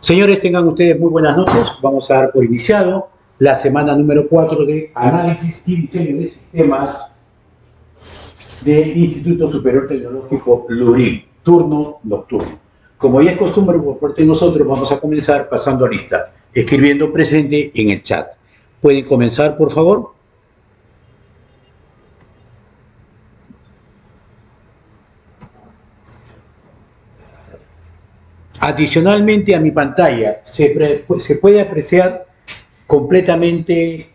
Señores, tengan ustedes muy buenas noches. Vamos a dar por iniciado la semana número 4 de Análisis y Diseño de Sistemas del Instituto Superior Tecnológico LURIM, turno nocturno. Como ya es costumbre por parte de nosotros, vamos a comenzar pasando a lista, escribiendo presente en el chat. ¿Pueden comenzar, por favor? Adicionalmente a mi pantalla, se puede apreciar completamente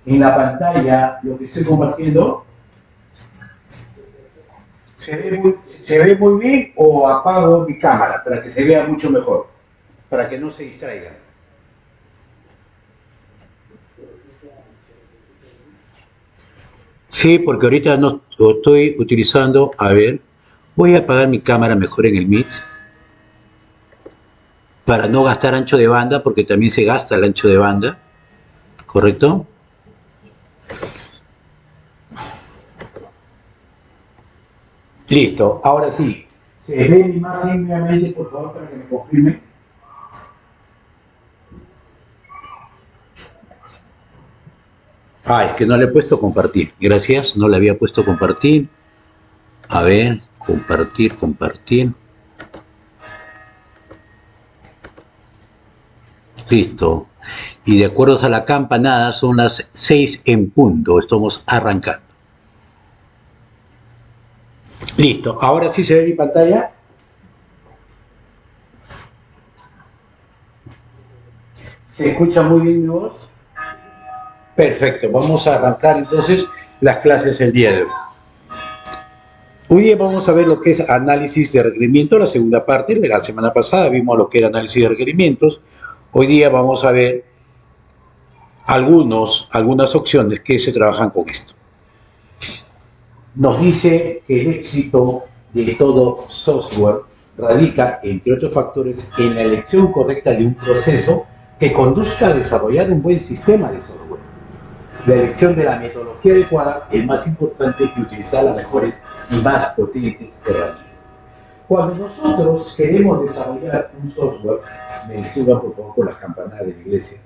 en la pantalla lo que estoy compartiendo. ¿Se ve muy bien o apago mi cámara para que se vea mucho mejor? Para que no se distraigan. Sí, porque ahorita no estoy utilizando, a ver, voy a apagar mi cámara mejor en el Meet para no gastar ancho de banda, porque también se gasta el ancho de banda, ¿correcto? Listo, ahora sí. ¿Se ve mi imagen nuevamente, por favor, para que me confirme? Ah, es que no le he puesto compartir. Gracias, no le había puesto compartir. A ver, compartir. Listo. Y de acuerdo a la campanada, son las 6 en punto. Estamos arrancando. Listo. Ahora sí se ve mi pantalla. ¿Se escucha muy bien mi voz? Perfecto. Vamos a arrancar entonces las clases el día de hoy. Hoy día vamos a ver lo que es análisis de requerimientos, la segunda parte. De la semana pasada vimos lo que era análisis de requerimientos. Hoy día vamos a ver algunas opciones que se trabajan con esto. Nos dice que el éxito de todo software radica, entre otros factores, en la elección correcta de un proceso que conduzca a desarrollar un buen sistema de software. La elección de la metodología adecuada es más importante que utilizar las mejores y más potentes herramientas. Cuando nosotros queremos desarrollar un software, me disculpan por favor por las campanadas de la iglesia.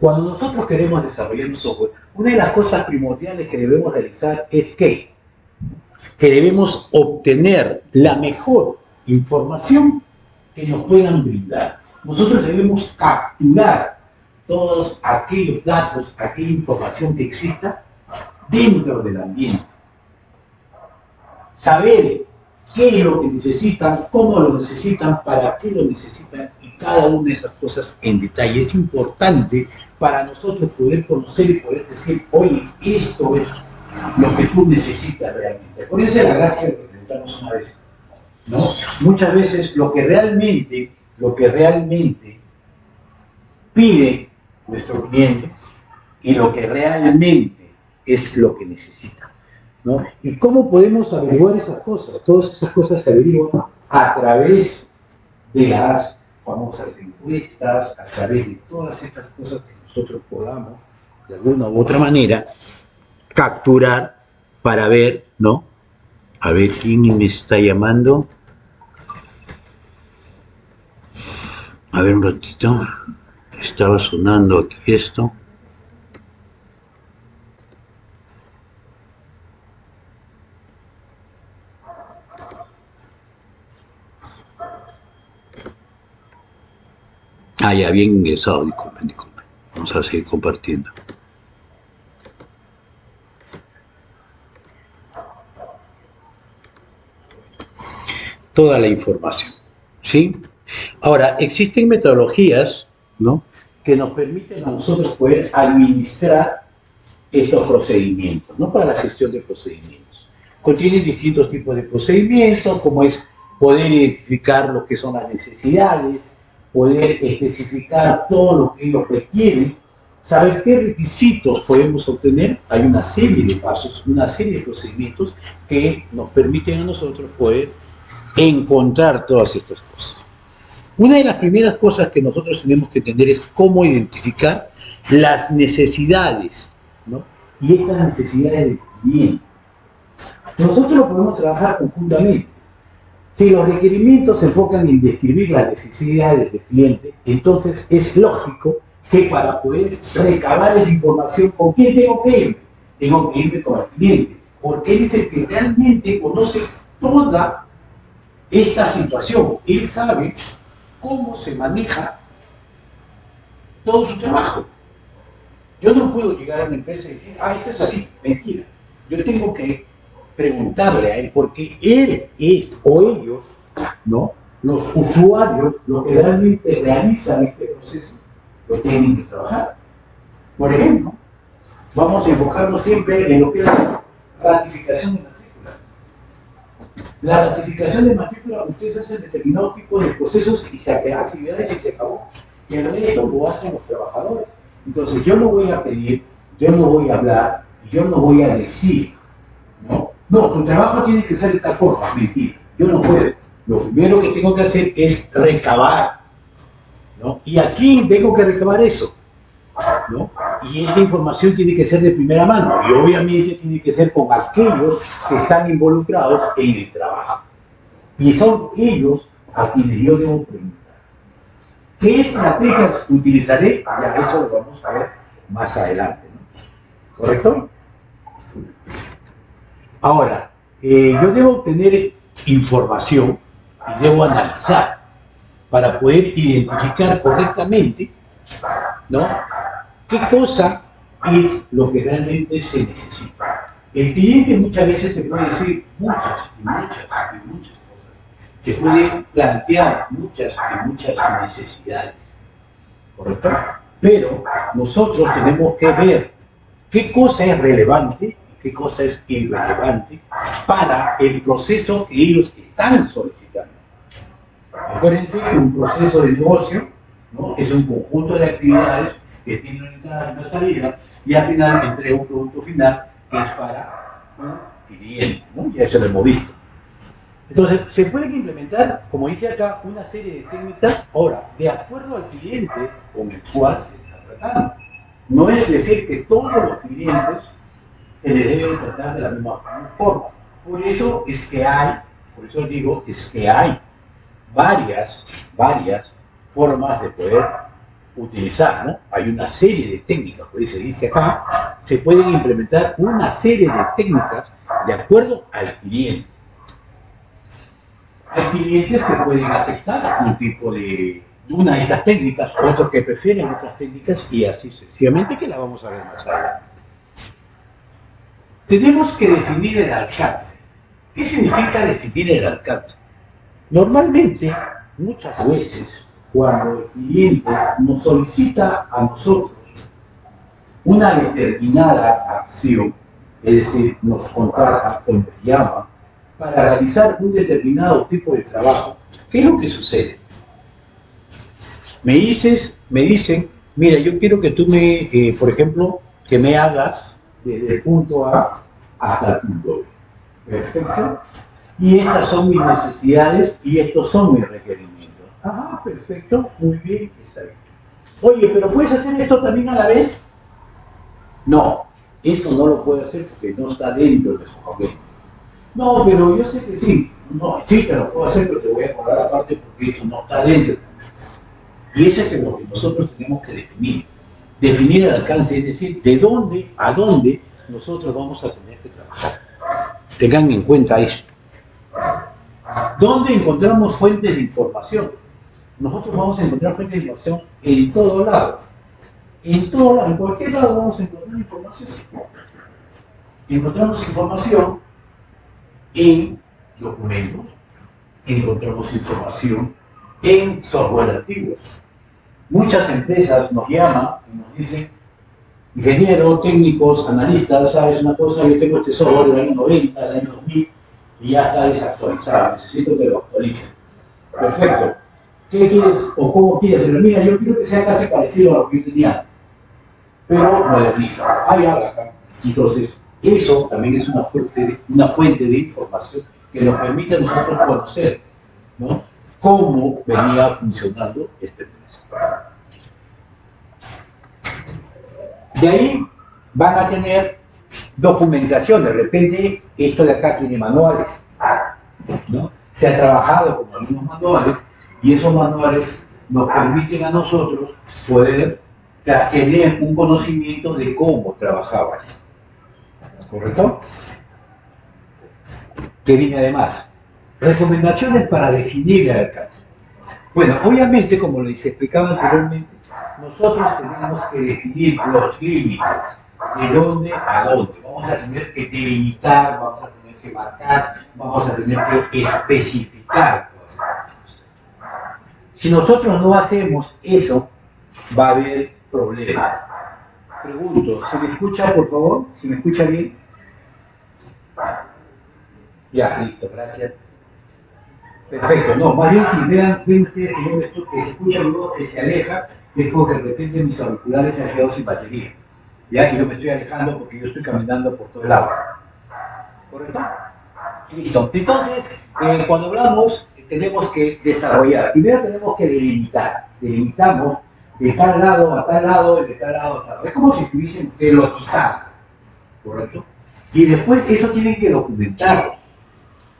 Cuando nosotros queremos desarrollar un software, una de las cosas primordiales que debemos realizar es que debemos obtener la mejor información que nos puedan brindar. Nosotros debemos capturar todos aquellos datos, aquella información que exista dentro del ambiente. Saber qué es lo que necesitan, cómo lo necesitan, para qué lo necesitan y cada una de esas cosas en detalle. Es importante para nosotros poder conocer y poder decir, oye, esto es lo que tú necesitas realmente. Acuérdense la gráfica que presentamos una vez, ¿no? Muchas veces lo que realmente pide nuestro cliente y lo que realmente es lo que necesita, ¿no? ¿Y cómo podemos averiguar esas cosas? Todas esas cosas se averiguan a través de las famosas encuestas, a través de todas estas cosas que nosotros podamos, de alguna u otra manera, capturar para ver, ¿no? A ver quién me está llamando. A ver un ratito. Estaba sonando aquí esto. Ah, ya, bien ingresado, disculpen. Vamos a seguir compartiendo. Toda la información, ¿sí? Ahora, existen metodologías, ¿no?, que nos permiten a nosotros poder administrar estos procedimientos, ¿no?, para la gestión de procedimientos. Contienen distintos tipos de procedimientos, como es poder identificar lo que son las necesidades, poder especificar todo lo que ellos requieren, saber qué requisitos podemos obtener. Hay una serie de pasos, una serie de procedimientos que nos permiten a nosotros poder encontrar todas estas cosas. Una de las primeras cosas que nosotros tenemos que entender es cómo identificar las necesidades, ¿no?, y estas necesidades del cliente. Nosotros lo podemos trabajar conjuntamente. Si los requerimientos se enfocan en describir las necesidades del cliente, entonces es lógico que para poder recabar esa información, ¿con quién tengo que irme? Tengo que irme con el cliente, porque él es el que realmente conoce toda esta situación. Él sabe cómo se maneja todo su trabajo. Yo no puedo llegar a una empresa y decir, esto es así, mentira. Yo tengo que preguntarle a él, porque él es, o ellos, ¿no? Los usuarios, los que realmente realizan este proceso, lo tienen que trabajar. Por ejemplo, vamos a enfocarnos siempre en lo que es la ratificación de matrícula. La ratificación de matrícula, ustedes hacen determinados tipos de procesos y se hacen actividades y se acabó. Y el resto lo hacen los trabajadores. Entonces yo no voy a pedir, yo no voy a hablar, yo no voy a decir, no, tu trabajo tiene que ser de esta forma, mentira, yo no puedo. Lo primero que tengo que hacer es recabar, ¿no? ¿Y a quién tengo que recabar eso? ¿No? Y esta información tiene que ser de primera mano, y obviamente tiene que ser con aquellos que están involucrados en el trabajo. Y son ellos a quienes yo debo preguntar. ¿Qué estrategias utilizaré? Ya eso lo vamos a ver más adelante, ¿no? ¿Correcto? Ahora, yo debo obtener información y debo analizar para poder identificar correctamente, ¿no? ¿Qué cosa es lo que realmente se necesita? El cliente muchas veces te puede decir muchas cosas. Te puede plantear muchas necesidades, ¿correcto? Pero nosotros tenemos que ver qué cosa es relevante y qué cosa es irrelevante para el proceso que ellos están solicitando. Acuérdense que un proceso de negocio, ¿no? Es un conjunto de actividades que tienen una entrada y una salida, y al final entrega un producto final que es para un cliente, ¿no? Ya eso lo hemos visto. Entonces, se pueden implementar, como dice acá, una serie de técnicas, ahora, de acuerdo al cliente con el cual se está tratando. No es decir que todos los clientes se les debe tratar de la misma forma. Por eso es que hay, por eso digo, es que hay varias formas de poder utilizar, ¿no? Hay una serie de técnicas, por eso se dice acá, se pueden implementar una serie de técnicas de acuerdo al cliente. Hay clientes que pueden aceptar un tipo de una de estas técnicas, otros que prefieren otras técnicas y así sucesivamente, que la vamos a ver más adelante. Tenemos que definir el alcance. ¿Qué significa definir el alcance? Normalmente, muchas veces, cuando el cliente nos solicita a nosotros una determinada acción, es decir, nos contrata o nos llama para realizar un determinado tipo de trabajo, ¿qué es lo que sucede? Me dicen, mira, yo quiero que tú por ejemplo, que me hagas desde el punto A hasta el punto B. Perfecto. Y estas son mis necesidades y estos son mis requerimientos. Perfecto, muy bien, está bien. Oye, pero ¿puedes hacer esto también a la vez? No, eso no lo puedo hacer porque no está dentro de su papel. No, pero yo sé que sí. No, sí, te lo puedo hacer, pero te voy a cobrar aparte porque esto no está dentro. Y eso es lo que nosotros tenemos que definir. Definir el alcance, es decir, de dónde a dónde nosotros vamos a tener que trabajar. Tengan en cuenta eso. ¿Dónde encontramos fuentes de información? Nosotros vamos a encontrar fuentes de información en todo lado. En todo lado, en cualquier lado vamos a encontrar información. Encontramos información en documentos, encontramos información en software antiguos. Muchas empresas nos llaman y nos dicen, ingeniero, técnicos, analistas, sabes una cosa, yo tengo este software del año 90, del año 2000 y ya está desactualizado, necesito que lo actualicen. Perfecto. ¿Qué quieres o cómo quieres? Mira, yo quiero que sea casi parecido a lo que yo tenía, pero moderniza. Acá. Entonces, eso también es una fuente de información que nos permite a nosotros conocer, ¿no?, cómo venía funcionando esta empresa. De ahí van a tener documentación. De repente, esto de acá tiene manuales, ¿no? se ha trabajado con algunos manuales y esos manuales nos permiten a nosotros poder tener un conocimiento de cómo trabajaba eso. ¿Correcto? ¿Qué viene además? Recomendaciones para definir el alcance. Bueno, obviamente, como les explicaba anteriormente, nosotros tenemos que definir los límites, de dónde a dónde. Vamos a tener que delimitar, vamos a tener que marcar, vamos a tener que especificar todas estas cosas. Si nosotros no hacemos eso, va a haber problemas. Pregunto, ¿se me escucha, por favor? ¿Se me escucha bien? Ya, listo, gracias. Perfecto, no, más bien si ven ustedes que yo que se escucha luego que se aleja, es como que de repente mis auriculares se han quedado sin batería. ¿Ya? Y yo me estoy alejando porque yo estoy caminando por todo el agua. ¿Correcto? Listo. Entonces, cuando hablamos, tenemos que desarrollar. Primero tenemos que delimitar. Delimitamos de tal lado a tal lado y de tal lado a tal lado. Es como si estuviesen lotizando. ¿Correcto? Y después eso tienen que documentarlo.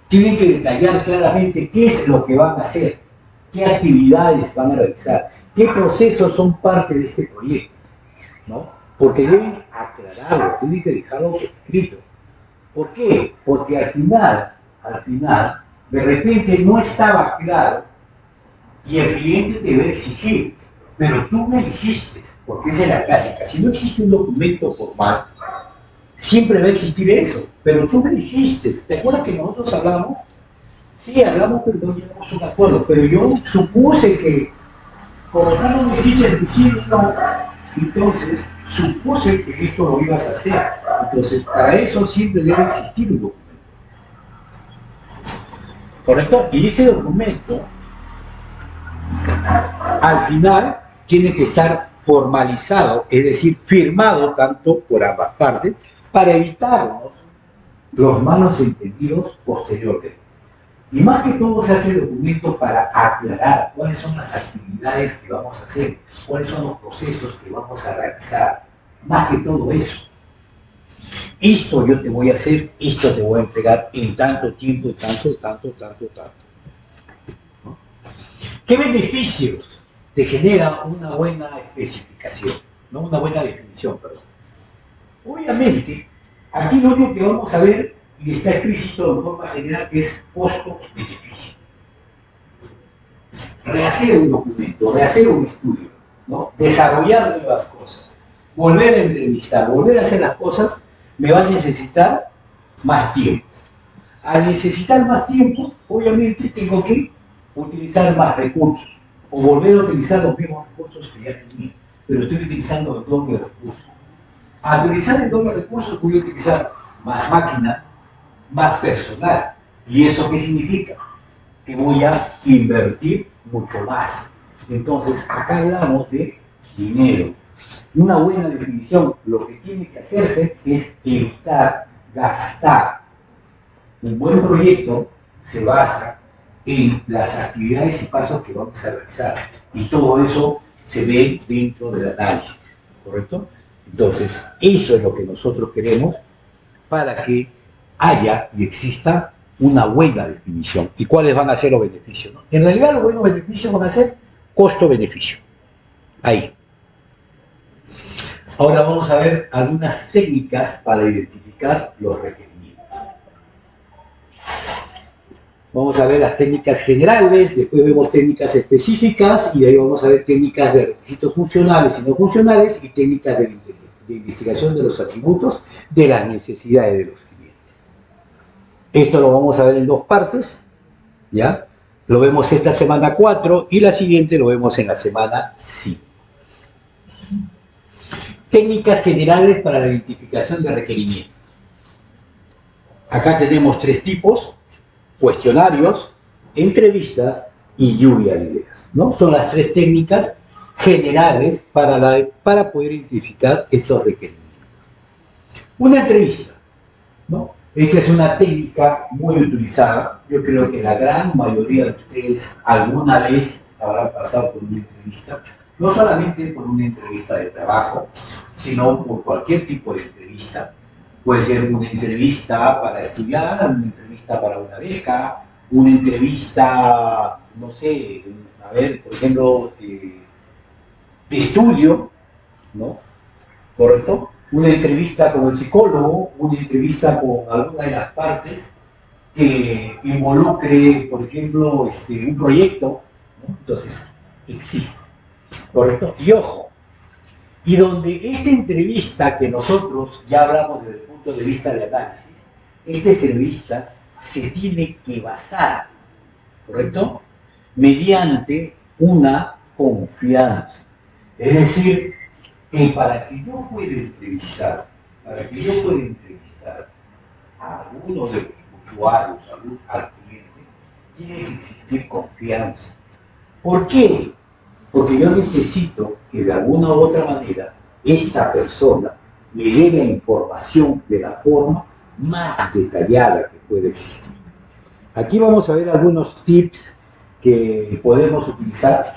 Tienen que detallar claramente qué es lo que van a hacer, qué actividades van a realizar, qué procesos son parte de este proyecto, ¿no? Porque deben aclararlo, tienen que dejarlo escrito. ¿Por qué? Porque al final, de repente no estaba claro y el cliente te va a exigir, pero tú me dijiste, porque esa es la clásica, si no existe un documento formal, siempre va a existir eso, pero tú me dijiste, ¿te acuerdas que nosotros hablamos? Sí, hablamos, pero no llegamos a un acuerdo, pero yo supuse que, como tú no me dijiste al principio, no, entonces supuse que esto lo ibas a hacer. Entonces, para eso siempre debe existir un documento. ¿Correcto? Y este documento, al final, tiene que estar formalizado, es decir, firmado tanto por ambas partes, para evitarnos los malos entendidos posteriores. Y más que todo se hace documento para aclarar cuáles son las actividades que vamos a hacer, cuáles son los procesos que vamos a realizar. Más que todo eso. Esto yo te voy a hacer, esto te voy a entregar en tanto tiempo, tanto. ¿No? ¿Qué beneficios te genera una buena especificación? ¿No? Una buena definición, perdón. Obviamente, aquí lo único que vamos a ver, y está explícito de forma general, es costo-beneficio. Rehacer un documento, rehacer un estudio, ¿no? Desarrollar nuevas cosas, volver a entrevistar, volver a hacer las cosas, me va a necesitar más tiempo. Al necesitar más tiempo, obviamente tengo que utilizar más recursos, o volver a utilizar los mismos recursos que ya tenía, pero estoy utilizando el doble de recursos. Al utilizar el doble de recursos voy a utilizar más máquina, más personal. ¿Y eso qué significa? Que voy a invertir mucho más. Entonces, acá hablamos de dinero. Una buena definición, lo que tiene que hacerse es evitar gastar. Un buen proyecto se basa en las actividades y pasos que vamos a realizar. Y todo eso se ve dentro del análisis, ¿correcto? Entonces, eso es lo que nosotros queremos para que haya y exista una buena definición. ¿Y cuáles van a ser los beneficios? ¿No? En realidad los buenos beneficios van a ser costo-beneficio. Ahí. Ahora vamos a ver algunas técnicas para identificar los requerimientos. Vamos a ver las técnicas generales, después vemos técnicas específicas y de ahí vamos a ver técnicas de requisitos funcionales y no funcionales y técnicas de investigación de los atributos de las necesidades de los clientes. Esto lo vamos a ver en dos partes, ¿ya? Lo vemos esta semana 4 y la siguiente lo vemos en la semana 5. Técnicas generales para la identificación de requerimientos. Acá tenemos 3 tipos: cuestionarios, entrevistas y lluvia de ideas, ¿no? Son las 3 técnicas generales para poder identificar estos requerimientos. Una entrevista, ¿no? Esta es una técnica muy utilizada. Yo creo que la gran mayoría de ustedes alguna vez habrán pasado por una entrevista, no solamente por una entrevista de trabajo, sino por cualquier tipo de entrevista. Puede ser una entrevista para estudiar, una entrevista para una beca, una entrevista, no sé, a ver, por ejemplo, de estudio, ¿no? ¿Correcto? Una entrevista con el psicólogo, una entrevista con alguna de las partes que involucre, por ejemplo, un proyecto, ¿no? Entonces, existe, ¿correcto? Y ojo, y donde esta entrevista que nosotros ya hablamos desde el punto de vista de análisis, esta entrevista se tiene que basar, ¿correcto? Mediante una confianza. Es decir, que para que yo pueda entrevistar, a alguno de los usuarios, al cliente, tiene que existir confianza. ¿Por qué? Porque yo necesito que de alguna u otra manera esta persona me dé la información de la forma más detallada que puede existir. Aquí vamos a ver algunos tips que podemos utilizar.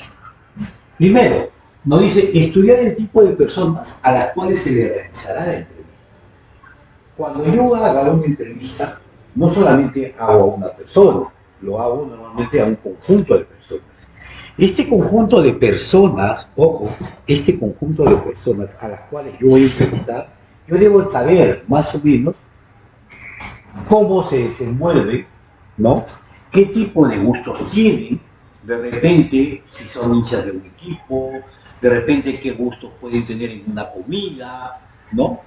Primero, nos dice estudiar el tipo de personas a las cuales se le realizará la entrevista. Cuando yo haga una entrevista, no solamente hago a una persona, lo hago normalmente a un conjunto de personas. Este conjunto de personas, ojo, este conjunto de personas a las cuales yo voy a entrevistar, yo debo saber más o menos cómo se desenvuelve, ¿no? ¿Qué tipo de gustos tienen? De repente, si son hinchas de un equipo, de repente qué gustos pueden tener en una comida, ¿no?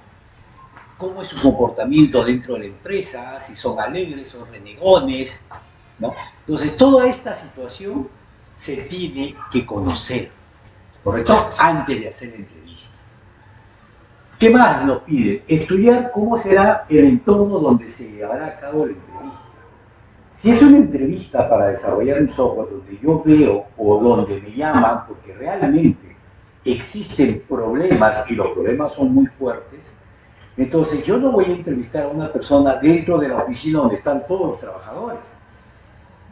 ¿Cómo es su comportamiento dentro de la empresa? Si son alegres, son renegones, ¿no? Entonces, toda esta situación se tiene que conocer, ¿correcto? Antes de hacer la entrevista. ¿Qué más nos pide? Estudiar cómo será el entorno donde se llevará a cabo la entrevista. Si es una entrevista para desarrollar un software donde yo veo o donde me llaman porque realmente existen problemas y los problemas son muy fuertes, entonces yo no voy a entrevistar a una persona dentro de la oficina donde están todos los trabajadores,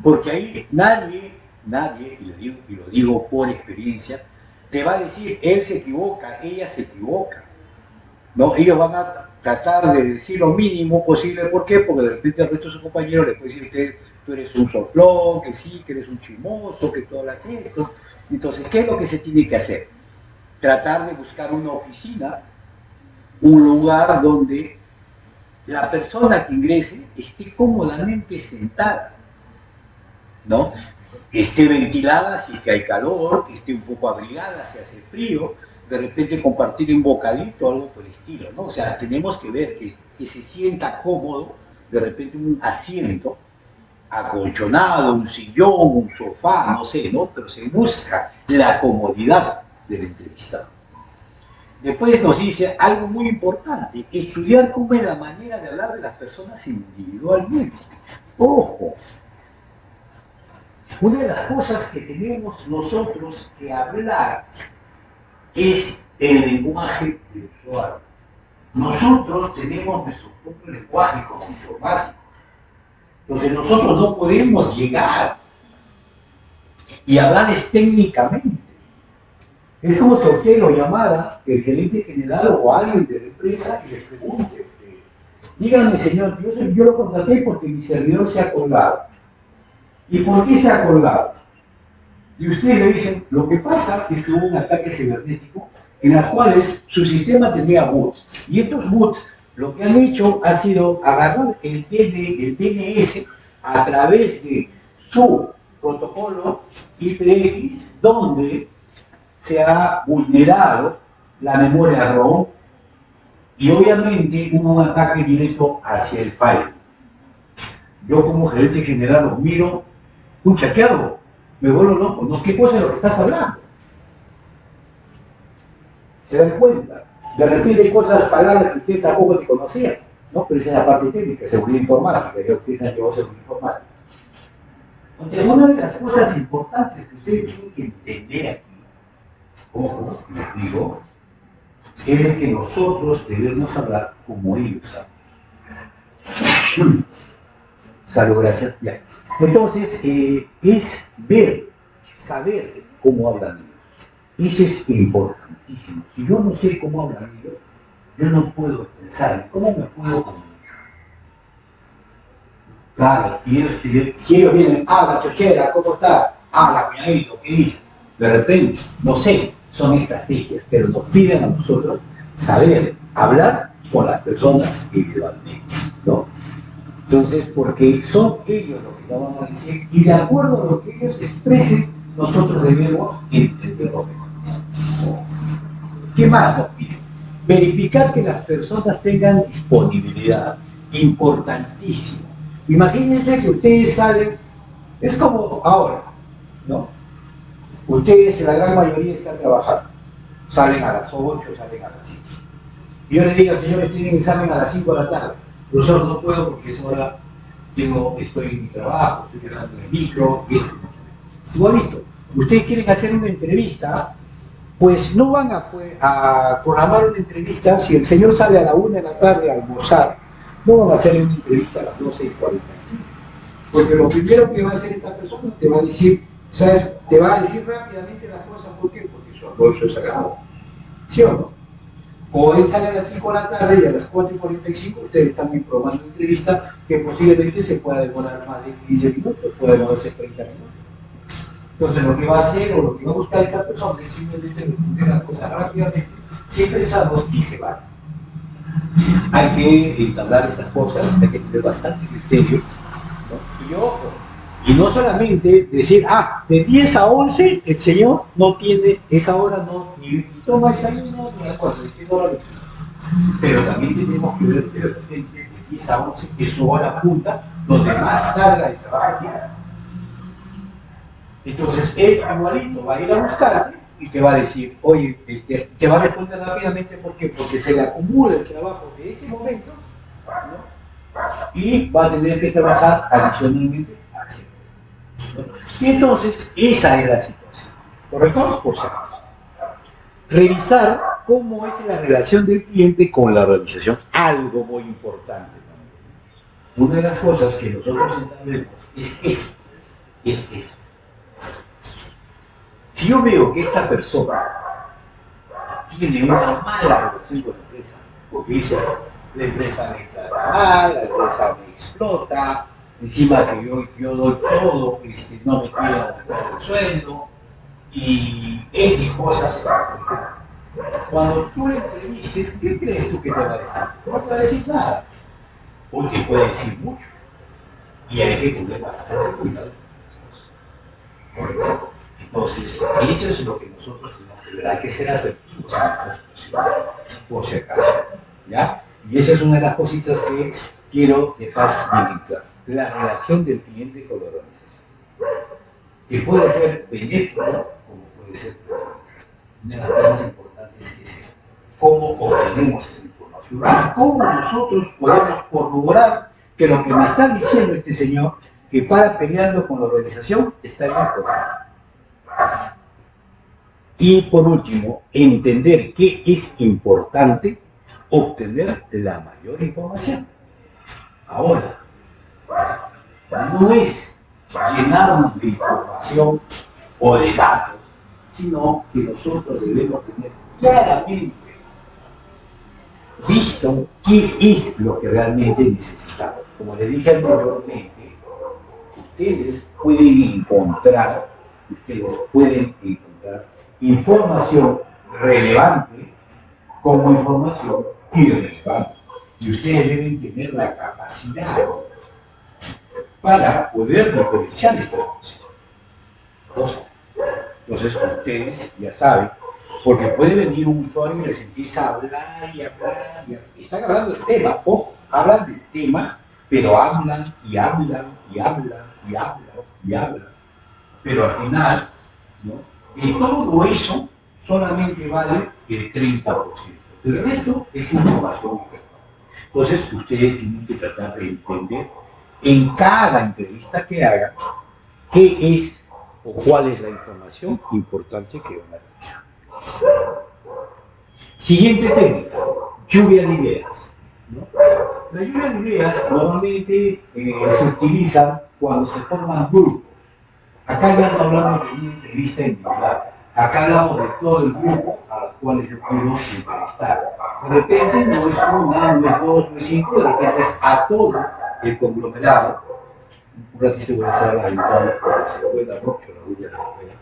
porque ahí nadie, y lo digo por experiencia, te va a decir, él se equivoca, ella se equivoca. ¿No? Ellos van a tratar de decir lo mínimo posible. ¿Por qué? Porque de repente al resto de sus compañeros le puede decir usted, tú eres un soplón, que sí, que eres un chismoso, que tú hablas esto. Entonces, ¿qué es lo que se tiene que hacer? Tratar de buscar una oficina, un lugar donde la persona que ingrese esté cómodamente sentada, ¿no? Que esté ventilada si es que hay calor, que esté un poco abrigada si hace frío, de repente compartir un bocadito o algo por el estilo, ¿no? O sea, tenemos que ver que se sienta cómodo, de repente un asiento acolchonado, un sillón, un sofá, no sé, ¿no? Pero se busca la comodidad del entrevistado. Después nos dice algo muy importante, estudiar cómo es la manera de hablar de las personas individualmente. ¡Ojo! Una de las cosas que tenemos nosotros que hablar es el lenguaje del usuario. Nosotros tenemos nuestro propio lenguaje como informáticos. Entonces nosotros no podemos llegar y hablarles técnicamente. Es como si a usted lo llamara el gerente general o alguien de la empresa y le pregunte, dígame señor, yo lo contraté porque mi servidor se ha colgado. ¿Y por qué se ha colgado? Y ustedes le dicen, lo que pasa es que hubo un ataque cibernético en los cuales su sistema tenía boots. Y estos boots lo que han hecho ha sido agarrar el DNS a través de su protocolo IPX, donde se ha vulnerado la memoria ROM y obviamente hubo un ataque directo hacia el file. Yo como gerente general los miro, pucha, ¿qué hago? Me vuelvo loco, ¿no? ¿Qué cosa es lo que estás hablando? ¿Se dan cuenta? De repente hay cosas, palabras que ustedes tampoco te conocían, ¿no? Pero esa es la parte técnica, seguridad informática, ya ustedes han llevado seguridad informática. Entonces, una de las cosas importantes que ustedes tienen que entender aquí, ojo, les digo, es de que nosotros debemos hablar como ellos hablan. Salud, gracias. Ya. Entonces, es ver, saber cómo hablan ellos. Eso es importantísimo. Si yo no sé cómo hablan ellos, yo no puedo expresarme. ¿Cómo me puedo comunicar? Claro, y ellos vienen, la chochera, ¿cómo está? La cuñadito, ¿qué dice? De repente, no sé, son estrategias, pero nos piden a nosotros saber hablar con las personas individualmente, ¿no? Entonces, porque son ellos los que nos van a decir, y de acuerdo a lo que ellos expresen, nosotros debemos entenderlo mejor. ¿Qué más nos piden? Verificar que las personas tengan disponibilidad, importantísimo. Imagínense que ustedes salen, es como ahora, ¿no? Ustedes, la gran mayoría, están trabajando. Salen a las 8, salen a las 5. Y yo les digo, señores, tienen examen a las 5 de la tarde. Profesor, no puedo porque es hora, estoy en mi trabajo, estoy viajando en el micro, y eso. Igualito, ustedes quieren hacer una entrevista, pues no van a programar una entrevista. Si el señor sale a la 1 de la tarde a almorzar, no van a hacer una entrevista a las 12:45. Porque lo primero que va a hacer esta persona te va a decir, ¿sabes? Te va a decir rápidamente las cosas. ¿Por qué? Porque su almuerzo es acabado. ¿Sí o no? O él sale a las 5 de la tarde y a las 4:45 ustedes están programando una entrevista que posiblemente se pueda demorar más de 15 minutos, puede demorarse 30 minutos. Entonces lo que va a hacer o lo que va a buscar esta persona es simplemente responder las cosas rápidamente, sin pensarlos, y se va. Hay que entablar estas cosas, hay que tener bastante criterio, ¿no? Y ojo, y no solamente decir, de 10 a 11 el señor no tiene esa hora, no, ni toma desayuno, ni almuerzo, pero también tenemos que ver de repente de 10 a 11 es su hora punta, donde más carga de trabajo tiene. Entonces él igualito va a ir a buscarte y te va a decir, oye, te va a responder rápidamente. ¿Por qué? Porque se le acumula el trabajo de ese momento, ¿no? Y va a tener que trabajar adicionalmente así, ¿no? Y entonces esa es la situación, ¿correcto? Por si acaso. Revisar cómo es la relación del cliente con la organización, algo muy importante también. Una de las cosas que nosotros entendemos es eso. Si yo veo que esta persona tiene una mala relación con la empresa, porque dice, la empresa me trata mal, la empresa me explota, encima que yo doy todo, no me quieren aumentar el sueldo, y X cosas. Cuando tú le entrevistes, ¿qué crees tú que te va a decir? No te va a decir nada, o te puede decir mucho, y hay que tener bastante cuidado con estas cosas. Entonces, eso es lo que nosotros tenemos que ver. Hay que ser asertivos en esta situación, por si acaso, ¿ya? Y esa es una de las cositas que quiero dejar bien claro. La relación del cliente con la organización, que puede ser benéfico como puede ser perjudicial. Una de las cosas importantes es eso. ¿Cómo obtenemos esta información? ¿Cómo nosotros podemos corroborar que lo que me está diciendo este señor, que para peleando con la organización, está bien correcto? Y por último, entender que es importante obtener la mayor información. Ahora, no es llenarnos de información o de datos, sino que nosotros debemos tener claramente visto qué es lo que realmente necesitamos. Como les dije anteriormente, ustedes pueden encontrar información relevante como información irrelevante. Y ustedes deben tener la capacidad para poder diferenciar estas cosas. Entonces ustedes ya saben, porque puede venir un usuario y les empieza a hablar y hablar y hablar. Están hablando del tema, ojo, hablan del tema, pero hablan y hablan y hablan y hablan y hablan. Pero al final, ¿no?, de todo eso solamente vale el 30%. El resto es información. Entonces ustedes tienen que tratar de entender en cada entrevista que hagan qué es o cuál es la información importante que van a realizar. Siguiente técnica, lluvia de ideas, ¿no? La lluvia de ideas normalmente se utiliza cuando se forman grupos. Acá ya no hablamos de una entrevista individual, acá hablamos de todo el grupo a los cuales yo puedo entrevistar. De repente no es una, no es dos, no es cinco, de repente es a todo el conglomerado Un ratito voy a cerrar la ventana porque se cuela mucho la luz de la escuela.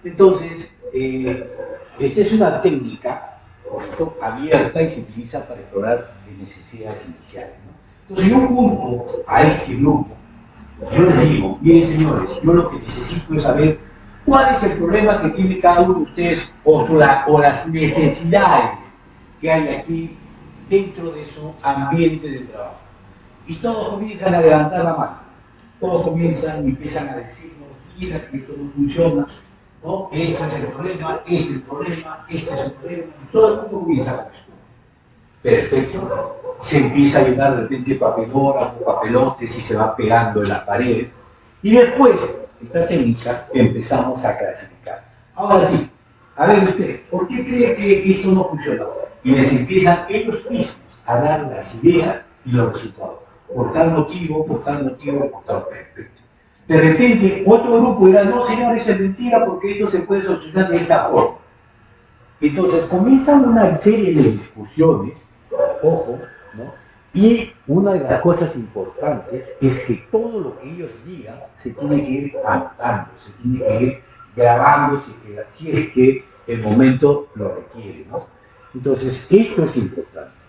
Entonces, esta es una técnica, ¿correcto?, abierta y se utiliza para explorar necesidades iniciales, ¿no? Entonces yo junto a este grupo, yo les digo, miren señores, yo lo que necesito es saber cuál es el problema que tiene cada uno de ustedes o las necesidades que hay aquí dentro de su ambiente de trabajo. Y todos comienzan a levantar la mano, todos comienzan y empiezan a decirnos, mira que esto no funciona, ¿no? Esto es el problema, este es el problema, este es el problema, y todo el mundo comienza con esto. Perfecto. Se empieza a llenar de repente papelógrafo, papelotes y se va pegando en la pared. Y después, esta técnica, empezamos a clasificar. Ahora sí, a ver usted, ¿por qué cree que esto no funciona? Y les empiezan ellos mismos a dar las ideas y los resultados. Por tal motivo, por tal motivo, por tal aspecto. De repente, otro grupo dirá, no señores, es mentira porque esto se puede solucionar de esta forma. Entonces comienzan una serie de discusiones, ojo, ¿no? Y una de las cosas importantes es que todo lo que ellos digan se tiene que ir anotando, se tiene que ir grabando si es que el momento lo requiere, ¿no? Entonces, esto es importante,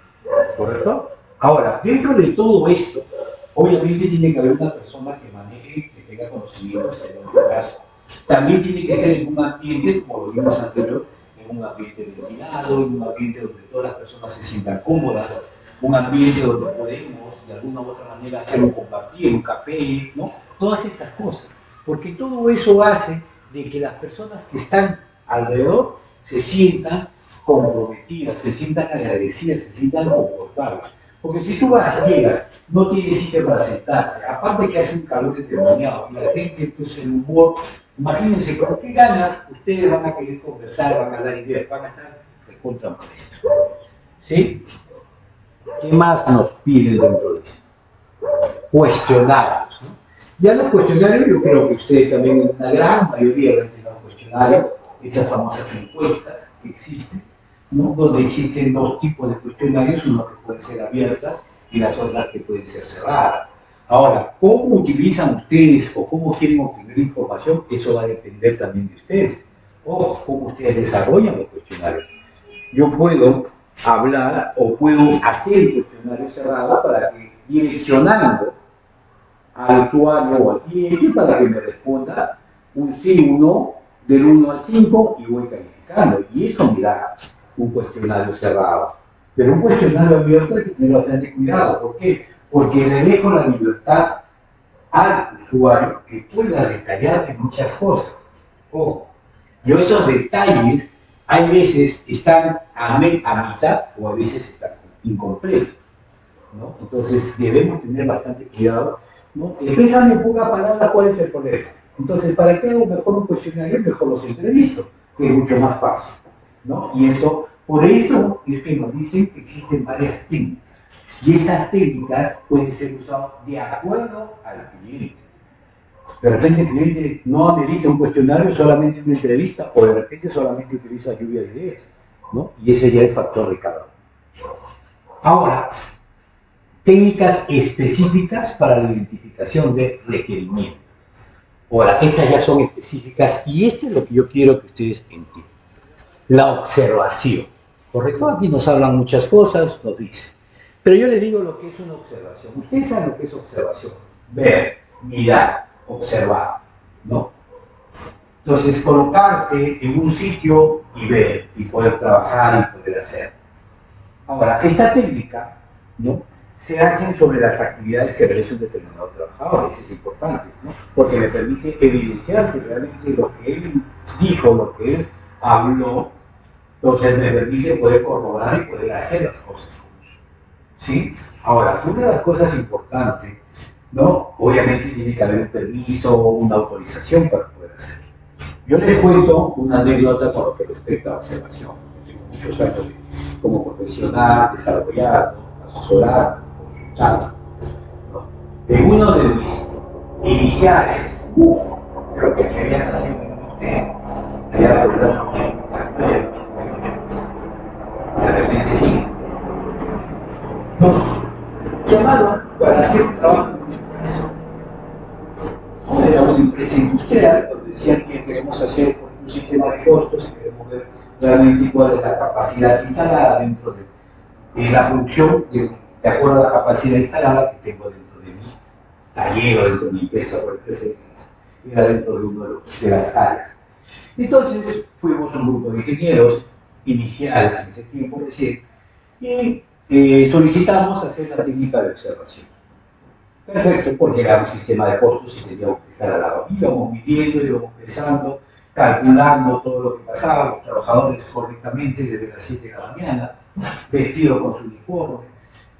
¿correcto? Ahora, dentro de todo esto, obviamente tiene que haber una persona que maneje, que tenga conocimientos en el caso. También tiene que ser en un ambiente, como lo vimos anterior, en un ambiente ventilado, en un ambiente donde todas las personas se sientan cómodas, un ambiente donde podemos de alguna u otra manera hacer un compartir, un café, ¿no? Todas estas cosas, porque todo eso hace de que las personas que están alrededor se sientan comprometidas, se sientan agradecidas, se sientan confortables. Porque si tú llegas, no tienes sitio para sentarse, aparte que hace un calor determinado, y la gente, pues el humor, imagínense, ¿con qué ganas ustedes van a querer conversar, van a dar ideas, van a estar de contra molestos? ¿Sí? ¿Qué más nos piden dentro de eso? Cuestionarios, ¿no? Ya los cuestionarios, yo creo que ustedes también, una gran mayoría han tenido cuestionarios, esas famosas encuestas que existen, ¿no? Donde existen dos tipos de cuestionarios, uno que pueden ser abiertas y las otras que pueden ser cerradas. Ahora, ¿cómo utilizan ustedes o cómo quieren obtener información? Eso va a depender también de ustedes. O cómo ustedes desarrollan los cuestionarios. Yo puedo hablar o puedo hacer el cuestionario cerrado para que, direccionando al usuario o al cliente para que me responda un sí, un no, del 1 al 5 y voy calificando. Y eso me da un cuestionario cerrado. Pero un cuestionario abierto hay que tener bastante cuidado. ¿Por qué? Porque le dejo la libertad al usuario que pueda detallar muchas cosas. Ojo, y esos detalles hay veces están a mitad o a veces están incompletos, ¿no? Entonces debemos tener bastante cuidado, ¿no? Piensan en pocas palabras cuál es el problema. Entonces, ¿para qué hago mejor un cuestionario? Mejor los entrevisto, que es mucho más fácil, ¿no? Y eso, por eso es que nos dicen que existen varias técnicas. Y estas técnicas pueden ser usadas de acuerdo al cliente. De repente el cliente no amerita un cuestionario, solamente una entrevista, o de repente solamente utiliza lluvia de ideas, ¿no? Y ese ya es factor de cada uno. Ahora, técnicas específicas para la identificación de requerimientos. Ahora, estas ya son específicas y esto es lo que yo quiero que ustedes entiendan. La observación, ¿correcto? Aquí nos hablan muchas cosas, nos dicen. Pero yo les digo lo que es una observación. Ustedes saben lo que es observación. Ver, mirar, observar, ¿no? Entonces, colocarte en un sitio y ver, y poder trabajar y poder hacer. Ahora, esta técnica, ¿no?, se hacen sobre las actividades que realiza un determinado trabajador. Eso es importante, ¿no? Porque le permite evidenciar si realmente lo que él dijo, lo que él habló, entonces me permite poder corroborar y poder hacer las cosas. ¿Sí? Ahora, una de las cosas importantes, ¿no?, obviamente tiene que haber un permiso, una autorización para poder hacerlo. Yo les cuento una anécdota con lo que respecta a observación. Tengo muchos años como profesional, desarrollado, asesorado, consultado, ¿no? En uno de mis iniciales, creo que me había nacido en usted, allá por el año 89, de repente empresa industrial, donde decían que queremos hacer un sistema de costos y queremos ver realmente cuál es la capacidad instalada dentro de la producción, de acuerdo a la capacidad instalada que tengo dentro de mi taller o dentro de mi empresa o empresa de empresa. Era dentro de una de las áreas. Entonces fuimos un grupo de ingenieros iniciales en ese tiempo recién y solicitamos hacer la técnica de observación. Perfecto, porque era un sistema de costos y teníamos que estar a la hora. Íbamos midiendo, íbamos pensando, calculando todo lo que pasaba, los trabajadores correctamente desde las 7 de la mañana, vestidos con su uniforme,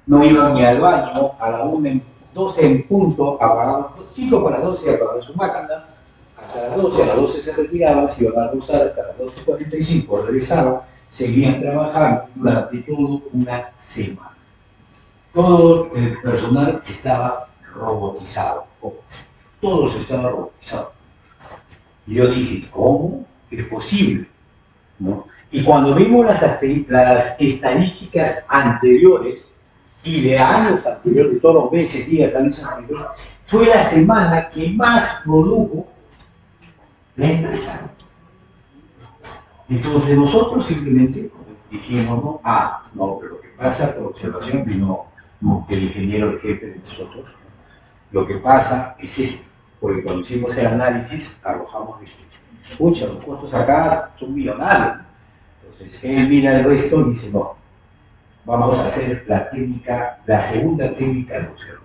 no iban ni al baño, a la 1, 12 en punto, apagaban, 5 para 12 apagaban su máquina, hasta las 12, a las 12 se retiraban, se iban a almorzar hasta las 12:45, regresaban, seguían trabajando durante toda una semana. Todo el personal estaba robotizado, todos estaban robotizados. Y yo dije, ¿cómo es posible? ¿No? Y cuando vimos las estadísticas anteriores, y de años anteriores, de todos los meses, días, años anteriores, fue la semana que más produjo la empresa. Entonces nosotros simplemente dijimos, no, pero lo que pasa por observación vino el ingeniero, el jefe de nosotros, lo que pasa es esto, porque cuando hicimos el análisis arrojamos esto. Escucha, los costos acá son millonarios. Entonces él mira el resto y dice, no, vamos a hacer la segunda técnica de observación.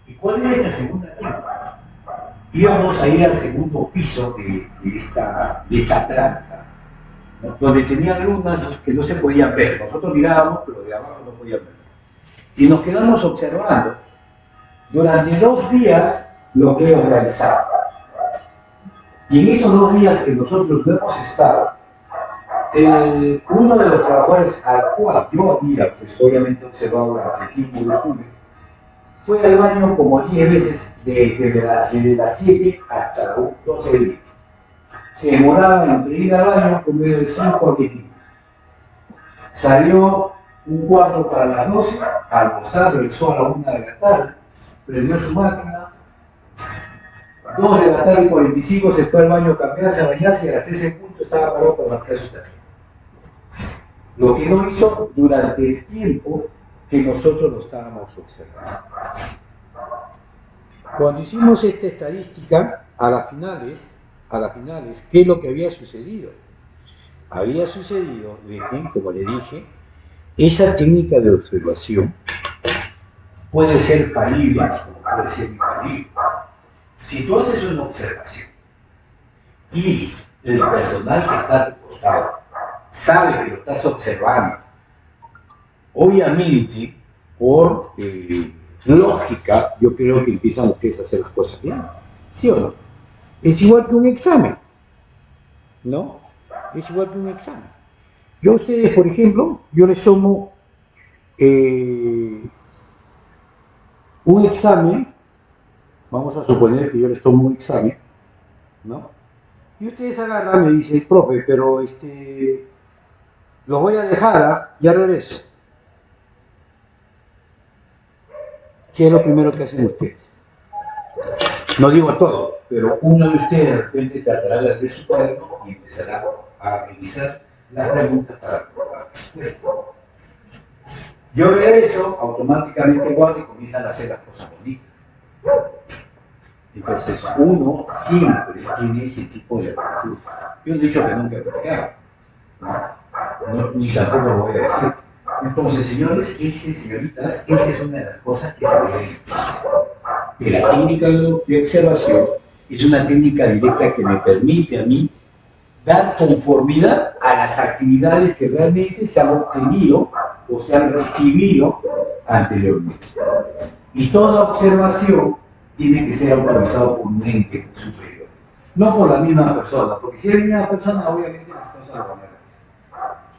¿Y cuál era esta segunda técnica? Íbamos a ir al segundo piso de esta planta, ¿no? Donde tenía lunas que no se podían ver. Nosotros mirábamos, pero de abajo no podían ver. Y nos quedamos observando durante 2 días lo que ellos realizaban. Y en esos 2 días que nosotros no hemos estado, uno de los trabajadores al cual yo había, pues obviamente observado durante el tiempo que tuve, fue al baño como 10 veces desde las 7 hasta las 12 del día. Se demoraba entre ir al baño por medio de 5 a 10 minutos. Salió un cuarto para las 12, almorzar, regresó a la 1 de la tarde, prendió su máquina, 2 de la tarde y 45 se fue al baño a cambiarse, a bañarse y a las 13 en punto estaba parado para marcar su tarjeta. Lo que no hizo durante el tiempo que nosotros lo estábamos observando. Cuando hicimos esta estadística, a las finales, ¿qué es lo que había sucedido? Había sucedido de que, como le dije, esa técnica de observación puede ser falible, como puede ser infalible. Si tú haces una observación y el personal que está a tu costado sabe que lo estás observando, obviamente, por lógica, yo creo que empiezan ustedes a hacer las cosas bien, ¿sí o no? Es igual que un examen, ¿no? Es igual que un examen. Yo a ustedes, por ejemplo, yo les tomo un examen, vamos a suponer que yo les tomo un examen, ¿no? Y ustedes agarran y me dicen, profe, pero los voy a dejar, ya regreso. ¿Qué es lo primero que hacen ustedes? No digo todo, pero uno de ustedes de repente tratará de abrir su cuaderno y empezará a revisar las preguntas para probar la respuesta. Yo regreso, automáticamente guardo y comienzan a hacer las cosas bonitas. Entonces uno siempre tiene ese tipo de actitud. Yo he dicho que nunca lo hago, ni tampoco lo voy a decir. Entonces, señores y señoritas, esa es una de las cosas que se debe que la técnica de observación es una técnica directa que me permite a mí dar conformidad a las actividades que realmente se han obtenido o se han recibido anteriormente. Y toda observación tiene que ser autorizada por un ente superior, no por la misma persona, porque si es la misma persona, obviamente las cosas lo van a realizar.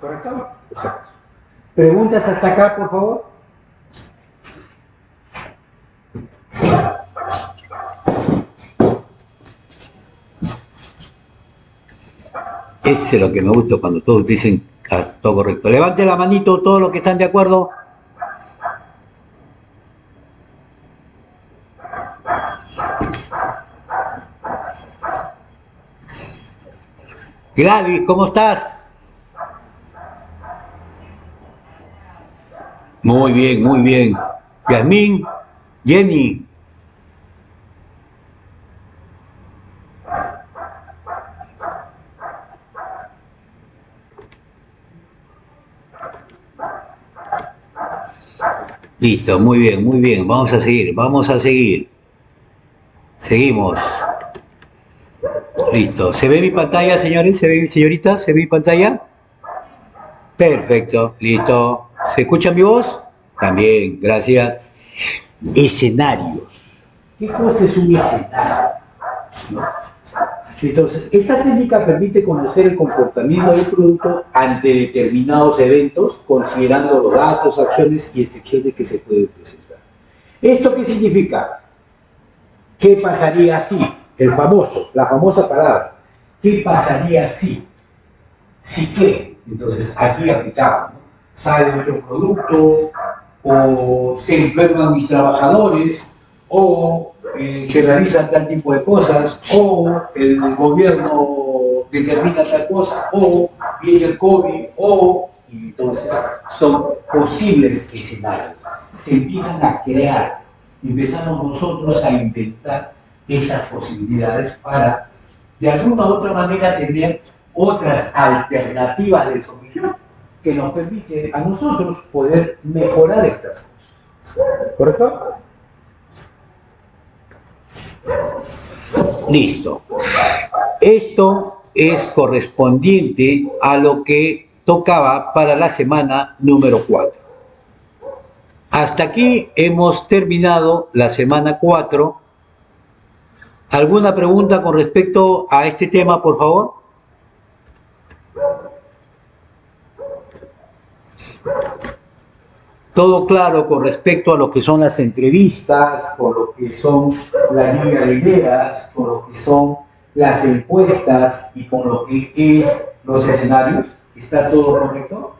¿Por acá? Por si acaso. ¿Preguntas hasta acá, por favor? Ese es lo que me gusta cuando todos dicen todo correcto. Levante la manito todos los que están de acuerdo. Gladys, ¿cómo estás? Muy bien, muy bien. Yasmín, Jenny. Listo, muy bien, muy bien. Vamos a seguir, vamos a seguir. Seguimos. Listo. ¿Se ve mi pantalla, señores? ¿Se ve, señorita? ¿Se ve mi pantalla? Perfecto, listo. ¿Se escucha mi voz? También, gracias. Escenarios. ¿Qué cosa es un escenario? ¿No? Entonces, esta técnica permite conocer el comportamiento del producto ante determinados eventos, considerando los datos, acciones y excepciones que se pueden presentar. ¿Esto qué significa? ¿Qué pasaría si? La famosa palabra. ¿Qué pasaría si? ¿Si qué? Entonces, aquí aplicamos, ¿no? Sale otro producto, o se enferman mis trabajadores, o se realizan tal tipo de cosas, o el gobierno determina tal cosa, o viene el COVID, o, y entonces son posibles escenarios. Se empiezan a crear, empezamos nosotros a inventar estas posibilidades para, de alguna u otra manera, tener otras alternativas de solución que nos permiten a nosotros poder mejorar estas cosas. ¿Correcto? Listo. Esto es correspondiente a lo que tocaba para la semana número 4. Hasta aquí hemos terminado la semana 4. ¿Alguna pregunta con respecto a este tema, por favor? Todo claro con respecto a lo que son las entrevistas, con lo que son la lluvia de ideas, con lo que son las encuestas y con lo que es los escenarios. ¿Está todo correcto?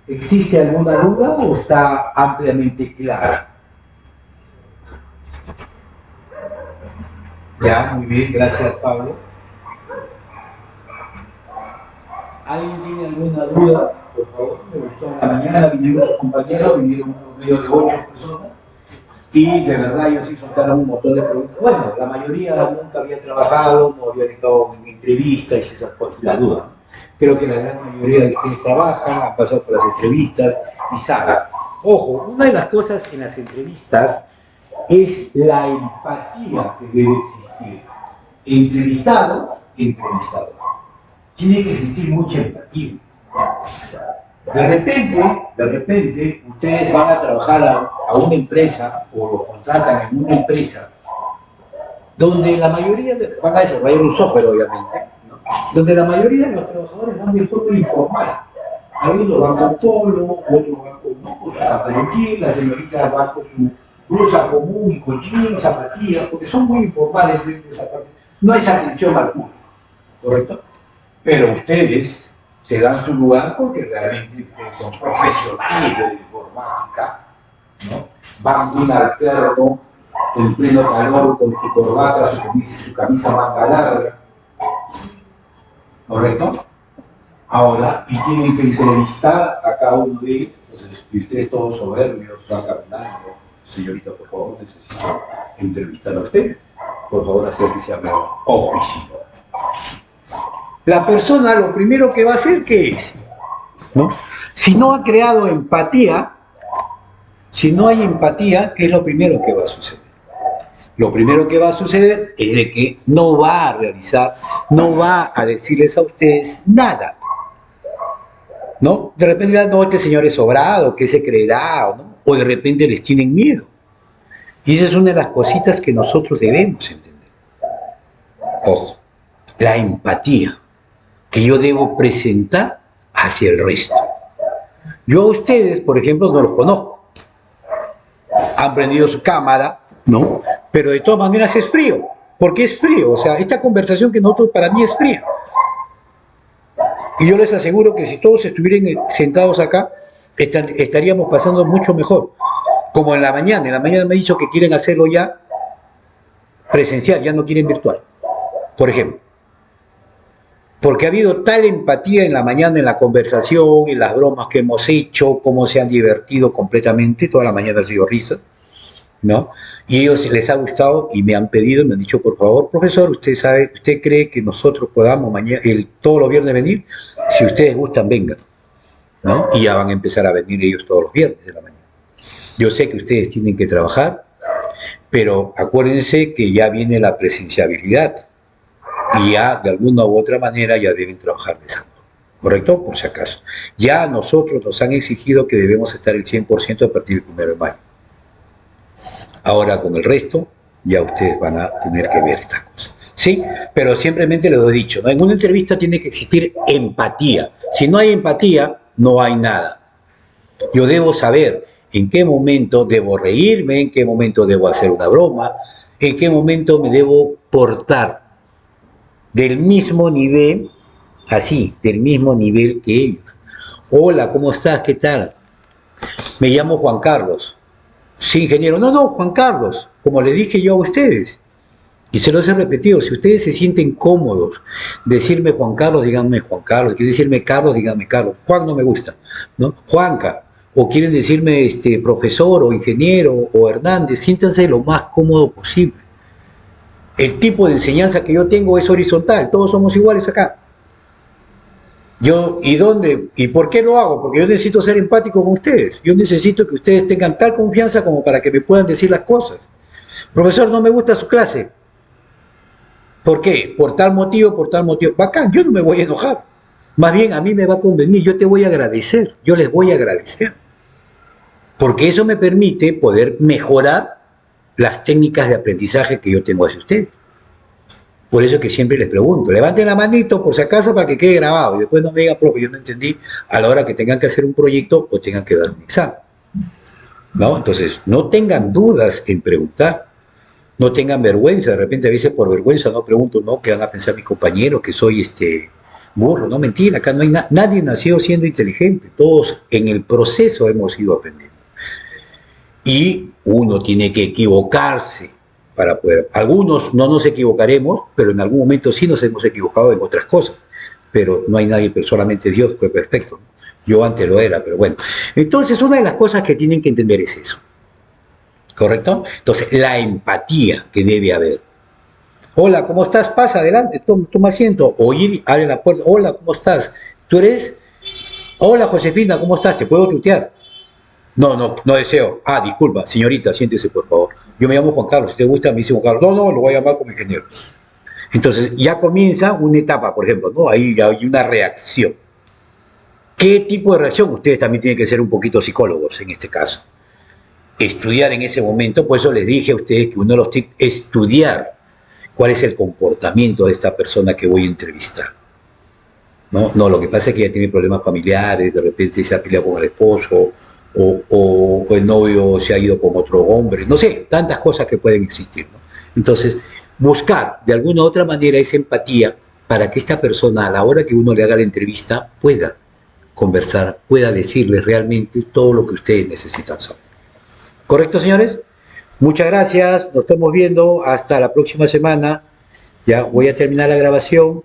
¿Existe alguna duda o está ampliamente claro? Ya, muy bien, gracias Pablo. ¿Alguien tiene alguna duda? Por favor, me gustó en la mañana, vinieron los compañeros, vinieron un promedio de 8 personas y de verdad ellos sí soltaron un montón de preguntas. Bueno, la mayoría nunca había trabajado, no había estado en entrevistas y esas cosas, la duda, ¿no? Creo que la gran mayoría de ustedes trabajan, han pasado por las entrevistas y saben. Ojo, una de las cosas en las entrevistas es la empatía que debe existir. Entrevistado, entrevistador. Tiene que existir mucha empatía. De repente, ustedes van a trabajar a una empresa o lo contratan en una empresa donde la mayoría van a desarrollar un software, obviamente, ¿no? Donde la mayoría de los trabajadores van de forma informal. Algunos van con polo, otros van con pantalón, la señorita va con su blusa común y con jeans, zapatillas, porque son muy informales dentro de esa parte. No hay atención al público, ¿correcto? Pero ustedes se dan su lugar porque realmente son profesionales de la informática, ¿no? Van bien alterno, en pleno calor, con su corbata, su camisa manga larga, ¿correcto? Ahora, y tienen que entrevistar a cada uno de ellos, entonces, y ustedes todos soberbios, van caminando, señorita, por favor, necesito entrevistar a usted, por favor, acérquese a mi oficina. La persona lo primero que va a hacer, ¿qué es? ¿No? Si no ha creado empatía, si no hay empatía, ¿qué es lo primero que va a suceder? Lo primero que va a suceder es de que no va a realizar, no va a decirles a ustedes nada. ¿No? De repente dirán, no, este señor es sobrado, ¿qué se creerá? ¿No? O de repente les tienen miedo. Y esa es una de las cositas que nosotros debemos entender. Ojo, la empatía que yo debo presentar hacia el resto. Yo a ustedes, por ejemplo, no los conozco. Han prendido su cámara, ¿no? Pero de todas maneras es frío. Porque es frío. O sea, esta conversación que nosotros, para mí es fría. Y yo les aseguro que si todos estuvieran sentados acá, estaríamos pasando mucho mejor. Como en la mañana me han dicho que quieren hacerlo ya presencial, ya no quieren virtual, por ejemplo. porque ha habido tal empatía en la mañana, en la conversación, en las bromas que hemos hecho, cómo se han divertido completamente, toda la mañana ha sido risa, ¿no? Y ellos les ha gustado y me han pedido, me han dicho, por favor, profesor, usted sabe, usted cree que nosotros podamos mañana, todos los viernes venir, si ustedes gustan, vengan, ¿no? Y ya van a empezar a venir ellos todos los viernes de la mañana. Yo sé que ustedes tienen que trabajar, pero acuérdense que ya viene la presenciabilidad y ya de alguna u otra manera ya deben trabajar de esa forma, ¿correcto? Por si acaso. Ya a nosotros nos han exigido que debemos estar el 100% a partir del 1 de mayo. Ahora con el resto ya ustedes van a tener que ver estas cosas. Sí, pero simplemente les he dicho, ¿no? En una entrevista tiene que existir empatía. Si no hay empatía, no hay nada. Yo debo saber en qué momento debo reírme, en qué momento debo hacer una broma, en qué momento me debo portar del mismo nivel, así, del mismo nivel que ellos. Hola, ¿cómo estás? ¿Qué tal? Me llamo Juan Carlos. Sí, ingeniero. No, Juan Carlos, como le dije yo a ustedes. Y se los he repetido, si ustedes se sienten cómodos, decirme Juan Carlos, díganme Juan Carlos, quieren decirme Carlos, díganme Carlos, Juan no me gusta, ¿no? Juanca, o quieren decirme profesor o ingeniero o Hernández, siéntanse lo más cómodo posible. El tipo de enseñanza que yo tengo es horizontal, todos somos iguales acá. ¿Y por qué lo hago? Porque yo necesito ser empático con ustedes, yo necesito que ustedes tengan tal confianza como para que me puedan decir las cosas. Profesor, no me gusta su clase. ¿Por qué? Por tal motivo, por tal motivo. Bacán, yo no me voy a enojar. Más bien a mí me va a convenir, yo te voy a agradecer, yo les voy a agradecer. Porque eso me permite poder mejorar las técnicas de aprendizaje que yo tengo hacia ustedes. Por eso que siempre les pregunto, levanten la manito por si acaso para que quede grabado y después no me digan, profe, yo no entendí a la hora que tengan que hacer un proyecto o tengan que dar un examen. ¿No? Entonces, no tengan dudas en preguntar. No tengan vergüenza, de repente a veces por vergüenza no pregunto, no, que van a pensar mis compañeros que soy burro, no, mentira, acá no hay nadie nació siendo inteligente, todos en el proceso hemos ido aprendiendo. Y uno tiene que equivocarse para poder, algunos no nos equivocaremos, pero en algún momento sí nos hemos equivocado en otras cosas, pero no hay nadie, pero solamente Dios fue perfecto, ¿no? Yo antes lo era, pero bueno. Entonces una de las cosas que tienen que entender es eso. ¿Correcto? Entonces, la empatía que debe haber. Hola, ¿cómo estás? Pasa, adelante, toma asiento. O ir, abre la puerta. Hola, ¿cómo estás? ¿Tú eres? Hola, Josefina, ¿cómo estás? ¿Te puedo tutear? No deseo. Ah, disculpa, señorita, siéntese, por favor. Yo me llamo Juan Carlos, si te gusta, me dice Juan Carlos. No, lo voy a llamar como ingeniero. Entonces, ya comienza una etapa, por ejemplo, ¿no? Ahí ya hay una reacción. ¿Qué tipo de reacción? Ustedes también tienen que ser un poquito psicólogos en este caso. Estudiar en ese momento, por eso les dije a ustedes que uno de los tips es estudiar cuál es el comportamiento de esta persona que voy a entrevistar. No, lo que pasa es que ella tiene problemas familiares, de repente se ha peleado con el esposo, o el novio se ha ido con otro hombre, no sé, tantas cosas que pueden existir, ¿no? Entonces, buscar de alguna u otra manera esa empatía para que esta persona, a la hora que uno le haga la entrevista, pueda conversar, pueda decirles realmente todo lo que ustedes necesitan saber. ¿Correcto, señores? Muchas gracias, nos estamos viendo, hasta la próxima semana. Ya voy a terminar la grabación.